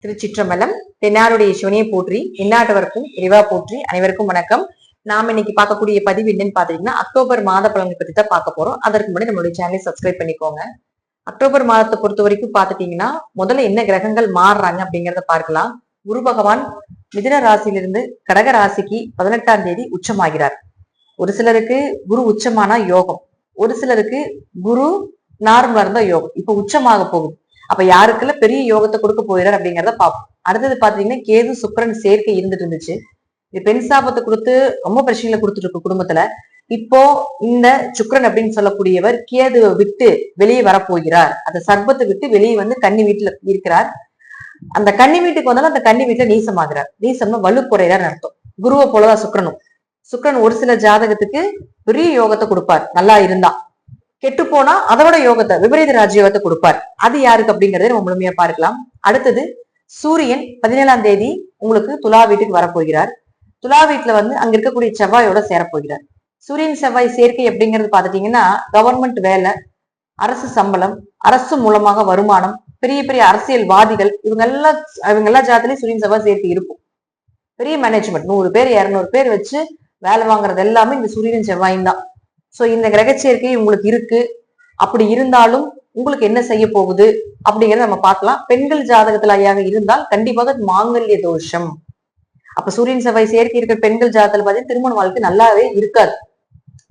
திருச்சிற்றம்பலம். தென்னாருடைய சிவனையை போற்றி எந்நாட்டவருக்கும் இறைவா போற்றி. அனைவருக்கும் வணக்கம். நாம இன்னைக்கு பார்க்கக்கூடிய பதிவு என்னன்னு பாத்தீங்கன்னா அக்டோபர் மாத பலன்களை பத்தி தான் பார்க்க போறோம். அதற்கு முன்னாடி நம்மளுடைய சேனலை சப்ஸ்கிரைப் பண்ணிக்கோங்க. அக்டோபர் மாதத்தை பொறுத்த வரைக்கும் பாத்துட்டீங்கன்னா முதல்ல என்ன கிரகங்கள் மாறுறாங்க அப்படிங்கிறத பார்க்கலாம். குரு பகவான் மிதுன ராசியிலிருந்து கடக ராசிக்கு 18ஆம் தேதி உச்சமாகிறார். ஒரு சிலருக்கு குரு உச்சமானா யோகம், ஒரு சிலருக்கு குரு நார்மலா இருந்தா யோகம். இப்ப உச்சமாக போகுது. அப்ப யாருக்குள்ள பெரிய யோகத்தை கொடுக்க போயிறார் அப்படிங்கிறத பார்ப்போம். அடுத்தது பாத்தீங்கன்னா கேது சுக்கிரன் சேர்க்கை இருந்துட்டு இருந்துச்சு. இது பெண் சாபத்தை கொடுத்து ரொம்ப பிரச்சனைகளை கொடுத்துட்டு இருக்கு குடும்பத்துல. இப்போ இந்த சுக்கிரன் அப்படின்னு சொல்லக்கூடியவர் கேதுவை விட்டு வெளியே வரப்போகிறார். அந்த சர்ப்பத்தை விட்டு வெளியே வந்து கன்னி வீட்டுல இருக்கிறார். அந்த கன்னி வீட்டுக்கு வந்தாலும் அந்த கன்னி வீட்டுல நீசமாகிறார். நீசம்னா வலு குறையார் அர்த்தம். குருவை போலதான் சுக்கிரனும். சுக்கிரன் ஒரு சில ஜாதகத்துக்கு பெரிய யோகத்தை கொடுப்பார் நல்லா இருந்தா. கெட்டு போனா அதோட யோகத்தை விபரீத ராஜயோகத்தை கொடுப்பார். அது யாருக்கு அப்படிங்கறத நம்ம முழுமையா பார்க்கலாம். அடுத்தது சூரியன் 17ஆம் தேதி உங்களுக்கு துலா வீட்டுக்கு வரப்போகிறார். துலா வீட்டுல வந்து அங்க இருக்கக்கூடிய செவ்வாயோட சேரப்போகிறார். சூரியன் செவ்வாய் சேர்க்கை அப்படிங்கிறது பாத்துட்டீங்கன்னா கவர்மெண்ட் வேலை, அரசு சம்பளம், அரசு மூலமாக வருமானம், பெரிய பெரிய அரசியல்வாதிகள் இவங்க எல்லா ஜாதத்திலயும் சூரியன் செவ்வாய் சேர்க்கை இருக்கும். பெரிய மேனேஜ்மெண்ட் 100 பேர் 200 பேர் வச்சு வேலை வாங்குறது எல்லாமே இந்த சூரியன் செவ்வாயும் தான். சோ இந்த கிரக சேர்க்கை உங்களுக்கு இருக்கு. அப்படி இருந்தாலும் உங்களுக்கு என்ன செய்ய போகுது அப்படிங்கறத நம்ம பார்க்கலாம். பெண்கள் ஜாதகத்துல ஐயாக இருந்தால் கண்டிப்பாக மாங்கல்ய தோஷம். அப்ப சூரியன் செவ்வாய் சேர்க்கை இருக்கிற பெண்கள் ஜாதகத்துல பார்த்தீங்கன்னா திருமண வாழ்க்கை நல்லாவே இருக்காது.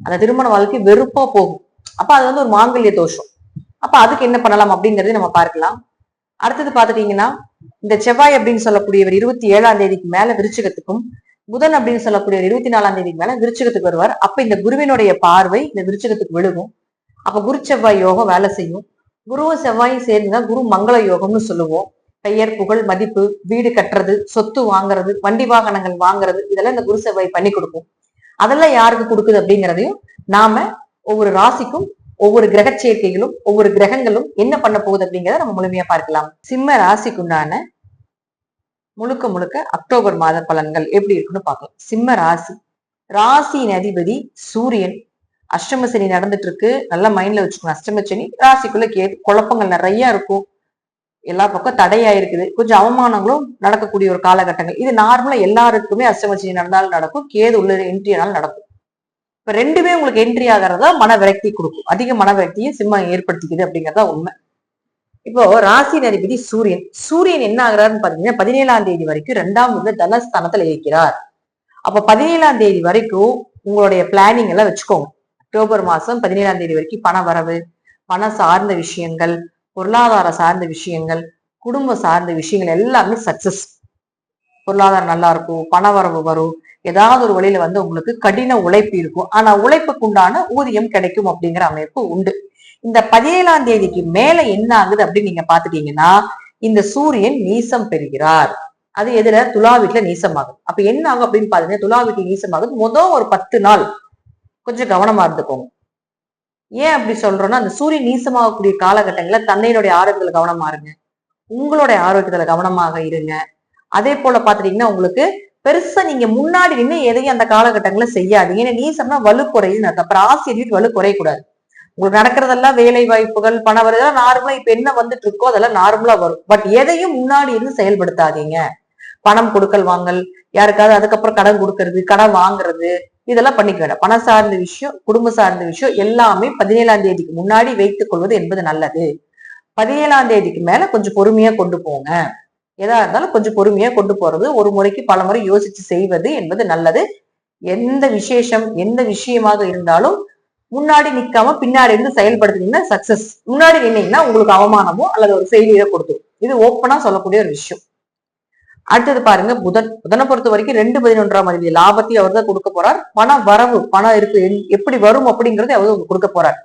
அந்த திருமண வாழ்க்கை வெறுப்பா போகும். அப்ப அது வந்து ஒரு மாங்கல்ய தோஷம். அப்ப அதுக்கு என்ன பண்ணலாம் அப்படிங்கறதையும் நம்ம பார்க்கலாம். அடுத்தது பாத்துட்டீங்கன்னா இந்த செவ்வாய் அப்படின்னு சொல்லக்கூடியவர் 27ஆம் தேதிக்கு மேல விருச்சிகத்துக்கும், புதன் அப்படின்னு சொல்லக்கூடிய 24ஆம் தேதிக்கு மேல விருச்சிகத்துக்கு வருவார். அப்ப இந்த குருவினுடைய பார்வை இந்த விருச்சிகத்துக்கு விழுகும். அப்ப குரு செவ்வாய் யோகம் வேலை செய்யும். குருவும் செவ்வாயும் சேர்ந்துதான் குரு மங்கள யோகம்னு சொல்லுவோம். பெயர் புகழ் மதிப்பு, வீடு கட்டுறது, சொத்து வாங்குறது, வண்டி வாகனங்கள் வாங்குறது, இதெல்லாம் இந்த குரு செவ்வாய் பண்ணி கொடுக்கும். அதெல்லாம் யாருக்கு கொடுக்குது அப்படிங்கிறதையும் நாம ஒவ்வொரு ராசிக்கும் ஒவ்வொரு கிரக சேர்க்கைகளும் ஒவ்வொரு கிரகங்களும் என்ன பண்ண போகுது அப்படிங்கிறத நம்ம முழுமையா பார்க்கலாம். சிம்ம ராசிக்குண்டான முழுக்க அக்டோபர் மாத பலன்கள் எப்படி இருக்குன்னு பார்க்கலாம். சிம்ம ராசி, ராசியின் அதிபதி சூரியன். அஷ்டம சனி நடந்துட்டு இருக்கு, நல்லா மைண்ட்ல வச்சுக்கணும். அஷ்டம சனி ராசிக்குள்ள குழப்பங்கள் நிறைய இருக்கும். எல்லா பக்கம் தடையா இருக்குது. கொஞ்சம் அவமானங்களும் நடக்கக்கூடிய ஒரு காலகட்டங்கள். இது நார்மலா எல்லாருக்குமே அஷ்டம சனி நடந்தாலும் நடக்கும், கேது உள்ள என்ட்ரி ஆனாலும் நடக்கும். இப்ப ரெண்டுமே உங்களுக்கு என்ட்ரி ஆகிறதா மன விரக்தி கொடுக்கும். அதிக மன விரக்தியை சிம்மம் ஏற்படுத்திக்குது அப்படிங்கறதா உண்மை. இப்போ ராசியின் அதிபதி சூரியன். சூரியன் என்ன ஆகுறாருன்னு பாத்தீங்கன்னா 17ஆம் தேதி வரைக்கும் 2ஆம் வீட்டுல தனஸ்தானத்துல இருக்கிறார். அப்ப 17ஆம் தேதி வரைக்கும் உங்களுடைய பிளானிங் எல்லாம் வச்சுக்கோங்க. அக்டோபர் மாசம் 17ஆம் தேதி வரைக்கும் பண வரவு, பணம் சார்ந்த விஷயங்கள், பொருளாதார சார்ந்த விஷயங்கள், குடும்ப சார்ந்த விஷயங்கள் எல்லாமே சக்சஸ். பொருளாதாரம் நல்லா இருக்கும், பண வரவு வரும். ஏதாவது ஒரு வழியில வந்து உங்களுக்கு கடின உழைப்பு இருக்கும். ஆனா உழைப்புக்கு உண்டான ஊதியம் கிடைக்கும் அப்படிங்கிற அமைப்பு உண்டு. இந்த 17ஆம் தேதிக்கு மேல என்ன ஆகுது அப்படின்னு நீங்க பாத்துட்டீங்கன்னா இந்த சூரியன் நீசம் பெறுகிறார். அது எதுல? துலா வீட்டுல நீசமாகுது. அப்ப என்ன ஆகும் அப்படின்னு பாத்தீங்கன்னா துலா வீட்டுல நீசமாகுது. முதல் ஒரு 10 நாள் கொஞ்சம் கவனமா இருந்துக்கோங்க. ஏன் அப்படி சொல்றோம்னா அந்த சூரியன் நீசமாகக்கூடிய காலகட்டங்கள்ல தந்தையினுடைய ஆரோக்கியத்துல கவனமா இருங்க, உங்களுடைய ஆரோக்கியத்துல கவனமாக இருங்க. அதே போல பாத்துட்டீங்கன்னா உங்களுக்கு பெருசா நீங்க முன்னாடி நின்று எதையும் அந்த காலகட்டங்களை செய்யாதீங்க. ஏன்னா நீசம்னா வலு குறையுதுன்னு அர்த்தம். அப்புறம் ஆசிரியர் வலு குறையக்கூடாது. உங்களுக்கு நடக்கிறதெல்லாம் வேலை வாய்ப்புகள், பண வருதெல்லாம் நார்மலா இப்ப என்ன வந்துட்டு இருக்கோ அதெல்லாம் நார்மலா வரும். பட் எதையும் முன்னாடி இருந்து செயல்படுத்தாதீங்க. பணம் கொடுக்கல் வாங்கல், யாருக்காவது அதுக்கப்புறம் கடன் கொடுக்கறது, கடன் வாங்குறது, இதெல்லாம் பண்ணிக்க வேண்டாம். பணம் சார்ந்த விஷயம், குடும்ப சார்ந்த விஷயம் எல்லாமே 17ஆம் தேதிக்கு முன்னாடி வைத்துக் கொள்வது என்பது நல்லது. 17ஆம் தேதிக்கு மேல கொஞ்சம் பொறுமையா கொண்டு போங்க. எதா இருந்தாலும் கொஞ்சம் பொறுமையா கொண்டு போறது, ஒரு முறைக்கு பல முறை யோசிச்சு செய்வது என்பது நல்லது. எந்த விசேஷம் எந்த விஷயமாக இருந்தாலும் முன்னாடி நிக்காம பின்னாடி இருந்து செயல்படுத்துனீங்கன்னா சக்சஸ். முன்னாடி நின்னீங்கன்னா உங்களுக்கு அவமானமோ அல்லது ஒரு செய்தியை கொடுத்துரும். இது ஓப்பனா சொல்லக்கூடிய ஒரு விஷயம். அடுத்தது பாருங்க புதனை பொறுத்த வரைக்கும் 2-11ஆம் அதிபதி லாபத்தையும் அவர் தான் கொடுக்க போறார். பணம் வரவு, பணம் இருக்கு எப்படி வரும் அப்படிங்கறது அவர் கொடுக்க போறார்.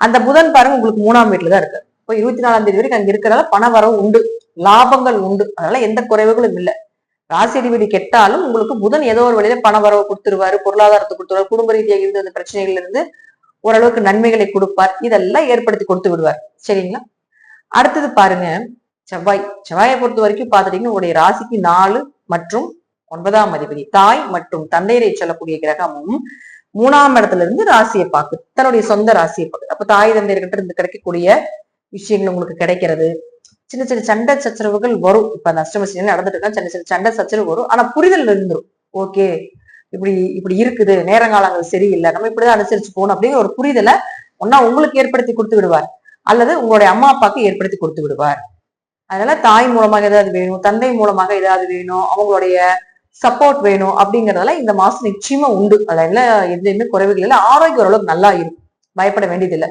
அந்த புதன் பாருங்க உங்களுக்கு 3ஆம் வீட்டுலதான் இருக்கு. இப்போ 24ஆம் தேதி வரைக்கும் அங்க இருக்கிறதால பண வரவு உண்டு, லாபங்கள் உண்டு. அதனால எந்த குறைவுகளும் இல்லை. ராசி அதிபதி கெட்டாலும் உங்களுக்கு புதன் ஏதோ ஒரு வழியில பண வரவு கொடுத்துருவாரு, பொருளாதாரத்தை கொடுத்துருவாரு, குடும்ப ரீதியாக இருந்த அந்த பிரச்சனைகள்ல இருந்து ஓரளவுக்கு நன்மைகளை கொடுப்பார். இதெல்லாம் ஏற்படுத்தி கொடுத்து விடுவார். சரிங்களா? அடுத்தது பாருங்க செவ்வாயை பொறுத்த வரைக்கும் பாத்துட்டீங்கன்னா உங்களுடைய ராசிக்கு 4 மற்றும் 9ஆம் அதிபதி தாய் மற்றும் தந்தையரை சொல்லக்கூடிய கிரகமும் 3ஆம் இடத்துல இருந்து ராசியை பார்க்குது, தன்னுடைய சொந்த ராசியை பார்க்குது. அப்ப தாய் தந்தையர்கிட்ட இருந்து கிடைக்கக்கூடிய விஷயங்கள் உங்களுக்கு கிடைக்கிறது, சின்ன சின்ன சண்டை சச்சரவுகள் வரும். இப்ப அந்த அஷ்டம சனி நடந்துட்டு இருக்கா, சின்ன சின்ன சண்டை சச்சரவு வரும். ஆனா புரிதல் இருந்துரும். ஓகே, இப்படி இப்படி இருக்குது, நேரங்காலங்கள் சரியில்லை, நம்ம இப்படிதான் அனுசரிச்சு போகணும் அப்படிங்கிற ஒரு புரிதலை ஒன்னா உங்களுக்கு ஏற்படுத்தி கொடுத்து விடுவார், அல்லது உங்களுடைய அம்மா அப்பாவுக்கு ஏற்படுத்தி கொடுத்து விடுவார். அதனால தாய் மூலமாக ஏதாவது வேணும், தந்தை மூலமாக ஏதாவது வேணும், அவங்களுடைய சப்போர்ட் வேணும் அப்படிங்கறதெல்லாம் இந்த மாசம் நிச்சயமா உண்டு. அதுல எதுவுமே குறைவுகள் இல்லை. ஆரோக்கியம் ஓரளவுக்கு நல்லா இருக்கும், பயப்பட வேண்டியதில்லை.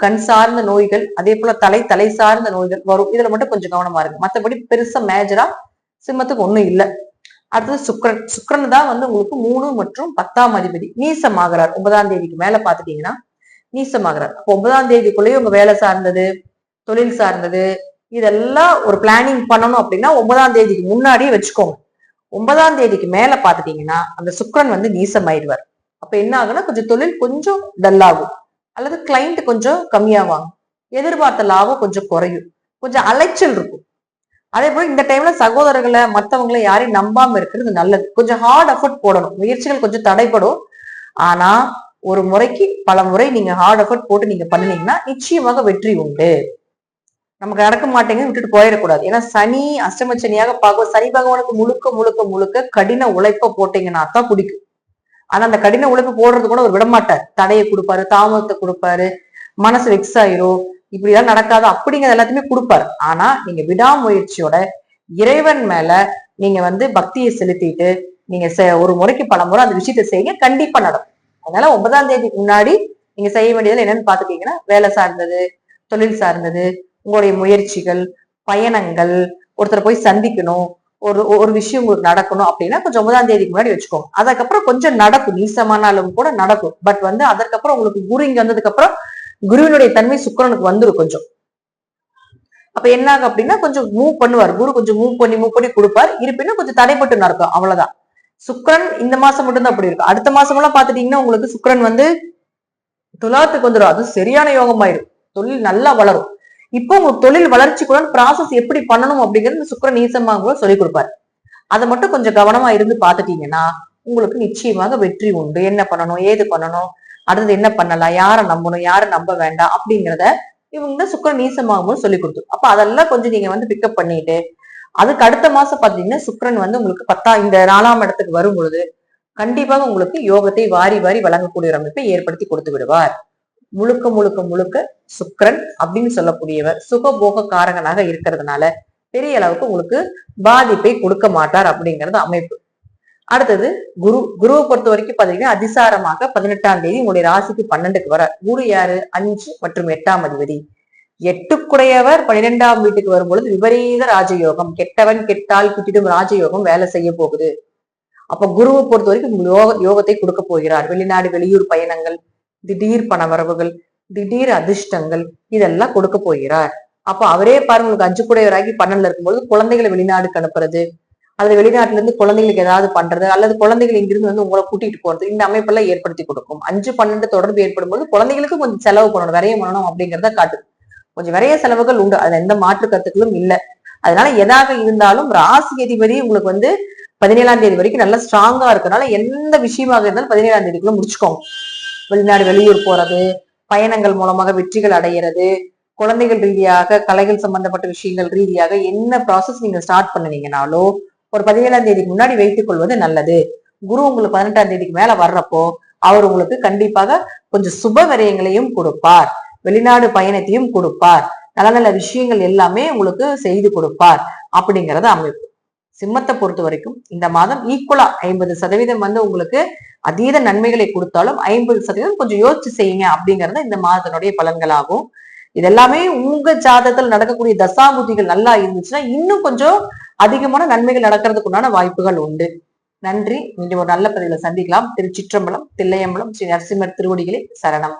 கண் சார்ந்த நோய்கள், அதே போல தலை சார்ந்த நோய்கள் வரும். இதுல மட்டும் கொஞ்சம் கவனமா இருக்கு. மற்றபடி பெருசா மேஜரா சிம்மத்துக்கு ஒண்ணும் இல்லை. அடுத்தது சுக்கரன் தான் வந்து உங்களுக்கு 3 மற்றும் 10ஆம் அதிபதி. நீசமாகிறார் 9ஆம் தேதிக்கு மேல பாத்துட்டீங்கன்னா நீசமாகிறார். அப்போ 9ஆம் தேதிக்குள்ளேயே உங்க வேலை சார்ந்தது, தொழில் சார்ந்தது, இதெல்லாம் ஒரு பிளானிங் பண்ணணும் அப்படின்னா 9ஆம் தேதிக்கு முன்னாடியே வச்சுக்கோங்க. 9ஆம் தேதிக்கு மேல பாத்துட்டீங்கன்னா அந்த சுக்கரன் வந்து நீசமாயிடுவார். அப்ப என்ன ஆகுன்னா கொஞ்சம் தொழில் கொஞ்சம் டல்லாகும், அல்லது கிளைண்ட் கொஞ்சம் கம்மியாவாங்க, எதிர்பார்த்த லாபம் கொஞ்சம் குறையும், கொஞ்சம் அலைச்சல் இருக்கும். அதே போல இந்த டைம்ல சகோதரர்களை மத்தவங்களை யாரையும் நம்பாம இருக்கிறது நல்லது. கொஞ்சம் ஹார்ட் எஃபர்ட் போடணும், முயற்சிகள் கொஞ்சம் தடைப்படும். ஆனா ஒரு முறைக்கு பல முறை நீங்க ஹார்ட் எஃபர்ட் போட்டு நீங்க பண்ணினீங்கன்னா நிச்சயமாக வெற்றி உண்டு. நமக்கு நடக்க மாட்டேங்குன்னு விட்டுட்டு போயிடக்கூடாது. ஏன்னா சனி அஷ்டம சனியாக பார்க்கும். சனி பகவானுக்கு முழுக்க முழுக்க முழுக்க கடின உழைப்ப போட்டீங்கன்னா தான் பிடிக்கும். ஆனா அந்த கடின உழைப்பு போடுறது கூட ஒரு விடமாட்டார். தடையை கொடுப்பாரு, தாமதத்தை கொடுப்பாரு, மனசு வெக்ஸ் ஆயிரும், இப்படி எல்லாம் நடக்காது அப்படிங்கிறது எல்லாத்தையுமே கொடுப்பாரு. ஆனா நீங்க விடாமுயற்சியோட இறைவன் மேல நீங்க வந்து பக்தியை செலுத்திட்டு நீங்க ஒரு முறைக்கு பல முறை அந்த விஷயத்த செய்ய கண்டிப்பா நடக்கும். அதனால 9ஆம் தேதிக்கு முன்னாடி நீங்க செய்ய வேண்டியதுல என்னன்னு பாத்துட்டீங்கன்னா வேலை சார்ந்தது, தொழில் சார்ந்தது, உங்களுடைய முயற்சிகள், பயணங்கள், ஒருத்தரை போய் சந்திக்கணும், ஒரு விஷயம் உங்களுக்கு நடக்கணும் அப்படின்னா கொஞ்சம் 9ஆம் தேதிக்கு முன்னாடி வச்சுக்கோங்க. அதுக்கப்புறம் கொஞ்சம் நடக்கும், நீசமானாலும் கூட நடக்கும். பட் வந்து அதற்கப்புறம் உங்களுக்கு குரு இங்க வந்ததுக்கு அப்புறம் குருவினுடைய தன்மை சுக்கிரனுக்கு வந்துடும் கொஞ்சம். அப்ப என்ன ஆகும் அப்படின்னா கொஞ்சம் மூவ் பண்ணுவார் குரு, கொஞ்சம் மூவ் பண்ணி கொடுப்பார். இருப்பினும் கொஞ்சம் தடைப்பட்டு நடக்கும், அவ்வளவுதான். சுக்கிரன் இந்த மாசம் மட்டும்தான் அப்படி இருக்கும். அடுத்த மாசம் எல்லாம் பாத்துட்டீங்கன்னா உங்களுக்கு சுக்கிரன் வந்து துலாத்துக்கு வந்துடும். அது சரியான யோகமாயிரும், தொழில் நல்லா வளரும். இப்போ உங்க தொழில் வளர்ச்சிக்குள்ள ப்ராசஸ் எப்படி பண்ணணும் அப்படிங்கிறது சுக்கிரன் நீசமாக சொல்லிக் கொடுப்பாரு. அதை மட்டும் கொஞ்சம் கவனமா இருந்து பாத்துட்டீங்கன்னா உங்களுக்கு நிச்சயமாக வெற்றி உண்டு. என்ன பண்ணணும், ஏது பண்ணணும், அடுத்தது என்ன பண்ணலாம், யாரை நம்பணும், யாரை நம்ப வேண்டாம் அப்படிங்கிறத இவங்க சுக்கிரன் நீசமாகும் சொல்லி கொடுத்து. அப்ப அதெல்லாம் கொஞ்சம் நீங்க வந்து பிக்கப் பண்ணிட்டு அதுக்கு அடுத்த மாசம் பாத்தீங்கன்னா சுக்கிரன் வந்து உங்களுக்கு இந்த 4ஆம் இடத்துக்கு வரும் பொழுது கண்டிப்பாக உங்களுக்கு யோகத்தை வாரி வாரி வழங்கக்கூடிய ஒரு அமைப்பை ஏற்படுத்தி கொடுத்து விடுவார். முழுக்க முழுக்க முழுக்க சுக்கிரன் அப்படின்னு சொல்லக்கூடியவர் சுகபோக காரகனாக இருக்கிறதுனால பெரிய அளவுக்கு உங்களுக்கு பாதிப்பை கொடுக்க மாட்டார் அப்படிங்கிறது அமைப்பு. அடுத்தது குருவை பொறுத்த வரைக்கும் பாத்தீங்கன்னா அதிசாரமாக 18ஆம் தேதி உங்களுடைய ராசிக்கு 12க்கு வர. குரு யாரு? 5 மற்றும் 8ஆம் அதிபதி. 8க்குடையவர் 12ஆம் வீட்டுக்கு வரும்பொழுது விபரீத ராஜயோகம், கெட்டவன் கெட்டால் கிட்டிடும் ராஜயோகம் வேலை செய்ய போகுது. அப்ப குருவை பொறுத்த வரைக்கும் யோகத்தை கொடுக்க போகிறார். வெளிநாடு வெளியூர் பயணங்கள், திடீர் பணவரவுகள், திடீர் அதிர்ஷ்டங்கள், இதெல்லாம் கொடுக்க போகிறார். அப்ப அவரே பாருங்க உங்களுக்கு 5 12ல இருக்கும்போது குழந்தைகளை வெளிநாடுக்கு அனுப்புறது, அல்லது வெளிநாட்டுல இருந்து குழந்தைகளுக்கு ஏதாவது பண்றது, அல்லது குழந்தைகள் இங்கிருந்து வந்து உங்களை கூட்டிட்டு போறது, இந்த அமைப்பெல்லாம் ஏற்படுத்தி கொடுக்கும். 5-12 தொடர்பு ஏற்படும் போது குழந்தைகளுக்கு கொஞ்சம் செலவு பண்ணணும், விரைய பண்ணணும் அப்படிங்கிறத காட்டு. கொஞ்சம் விரைய செலவுகள் உண்டு, அதுல எந்த மாற்று கருத்துக்களும் இல்லை. அதனால எதாக இருந்தாலும் ராசி அதிபதி உங்களுக்கு வந்து 17ஆம் தேதி வரைக்கும் நல்லா ஸ்ட்ராங்கா இருக்கனால எந்த விஷயமாக இருந்தாலும் 17ஆம் தேதிக்குள்ள முடிச்சுக்கோங்க. வெளிநாடு வெளியூர் போறது, பயணங்கள் மூலமாக வெற்றிகள் அடையிறது, குழந்தைகள் ரீதியாக கலைகள் சம்பந்தப்பட்ட விஷயங்கள் ரீதியாக என்ன ப்ராசஸ் நீங்க ஸ்டார்ட் பண்ணுவீங்கனாலோ ஒரு 17ஆம் தேதிக்கு முன்னாடி வைத்துக் கொள்வது நல்லது. குரு உங்களுக்கு 18ஆம் தேதிக்கு மேல வர்றப்போ அவர் உங்களுக்கு கண்டிப்பாக கொஞ்சம் சுப விரயங்களையும் கொடுப்பார், வெளிநாடு பயணத்தையும் கொடுப்பார், நல்ல நல்ல விஷயங்கள் எல்லாமே உங்களுக்கு செய்து கொடுப்பார் அப்படிங்கறது அமைப்பு. சிம்மத்தை பொறுத்த வரைக்கும் இந்த மாதம் ஈக்குவலா 50% வந்து உங்களுக்கு அதீத நன்மைகளை கொடுத்தாலும் 50% கொஞ்சம் யோசிச்சு செய்யுங்க அப்படிங்கறது இந்த மாதத்தினுடைய பலன்களாகும். இதெல்லாமே உங்க ஜாதகத்தில் நடக்கக்கூடிய தசாபுதிகள் நல்லா இருந்துச்சுன்னா இன்னும் கொஞ்சம் அதிகமான நன்மைகள் நடக்கிறதுக்கு உண்டான வாய்ப்புகள் உண்டு. நன்றி. மீண்டும் ஒரு நல்ல பதிவுல சந்திக்கலாம். திருச்சிற்றம்பலம், தில்லையம்பலம், ஸ்ரீ நரசிம்மர் திருவடிகளே சரணம்.